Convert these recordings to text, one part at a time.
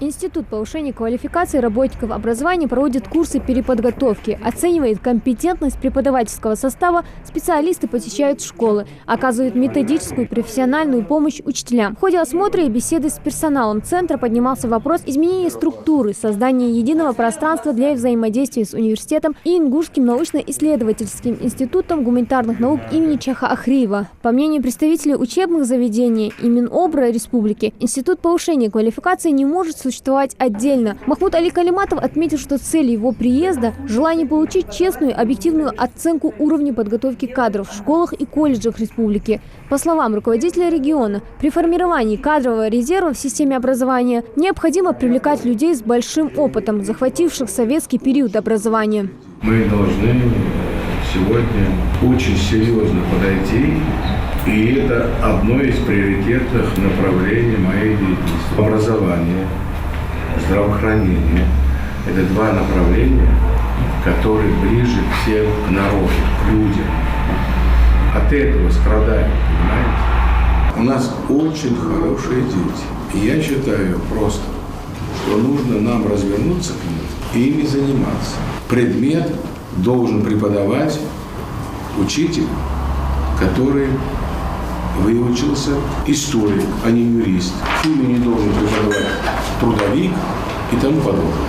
Институт повышения квалификации работников образования проводит курсы переподготовки, оценивает компетентность преподавательского состава, специалисты посещают школы, оказывают методическую и профессиональную помощь учителям. В ходе осмотра и беседы с персоналом центра поднимался вопрос изменения структуры, создания единого пространства для взаимодействия с университетом и Ингушским научно-исследовательским институтом гуманитарных наук имени Чаха Ахриева. По мнению представителей учебных заведений и Минобра республики, Институт повышения квалификации не может существовать отдельно. Махмуд Али Калиматов отметил, что цель его приезда – желание получить честную, объективную оценку уровня подготовки кадров в школах и колледжах республики. По словам руководителя региона, при формировании кадрового резерва в системе образования необходимо привлекать людей с большим опытом, захвативших советский период образования. Мы должны сегодня очень серьезно подойти, и это одно из приоритетных направлений моей деятельности. Образование, здравоохранение – это два направления, которые ближе всем к народу, к людям. От этого страдают, понимаете? У нас очень хорошие дети. И я считаю просто, что нужно нам развернуться к ним и ими заниматься. Предмет должен преподавать учитель, который выучился историк, а не юрист. Химию не должен преподавать трудовик и тому подобное.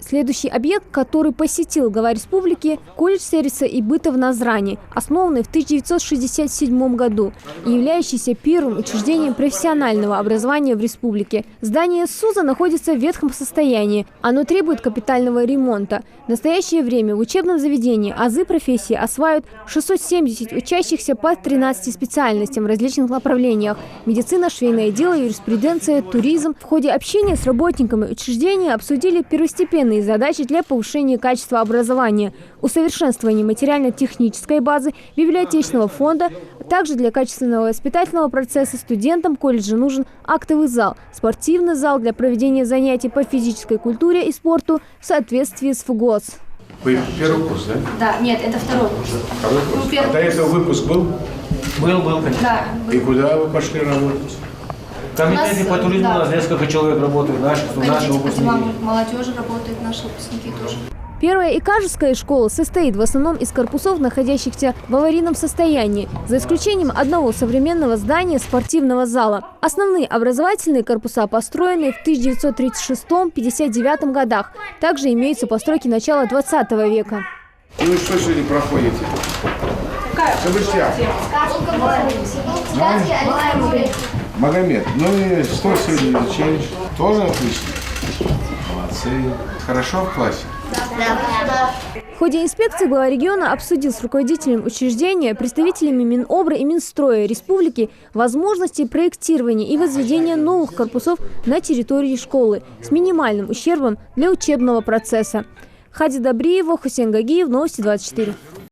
Следующий объект, который посетил глава республики – колледж сервиса и быта в Назране, основанный в 1967 году и являющийся первым учреждением профессионального образования в республике. Здание СУЗа находится в ветхом состоянии. Оно требует капитального ремонта. В настоящее время в учебном заведении азы профессии осваивают 670 учащихся по 13 специальностям в различных направлениях – медицина, швейное дело, юриспруденция, туризм. В ходе общения с работниками учреждения обсудили первостепенные задачи для повышения качества образования, усовершенствования материально-технической базы, библиотечного фонда. Также для качественного воспитательного процесса студентам колледжа нужен актовый зал, спортивный зал для проведения занятий по физической культуре и спорту в соответствии с ФГОС. Вы первый курс, да? Да, нет, это второй курс. Второй курс. А до этого выпуск был? Был, конечно. Да. И куда вы пошли работать? В комитете по туризму у нас несколько человек работают, наши выпускники. Молодежи работают, наши выпускники тоже. Первая икажевская школа состоит в основном из корпусов, находящихся в аварийном состоянии, за исключением одного современного здания спортивного зала. Основные образовательные корпуса построены в 1936-59 годах. Также имеются постройки начала 20 века. Ну и что сегодня проходите? Магомед, ну и что сегодня изучаешь? Тоже отлично? Молодцы. Хорошо в классе? Да. В ходе инспекции глава региона обсудил с руководителем учреждения, представителями Минобра и Минстроя республики возможности проектирования и возведения новых корпусов на территории школы с минимальным ущербом для учебного процесса. Хади Добриева, Хусейн Гагиев, Новости 24.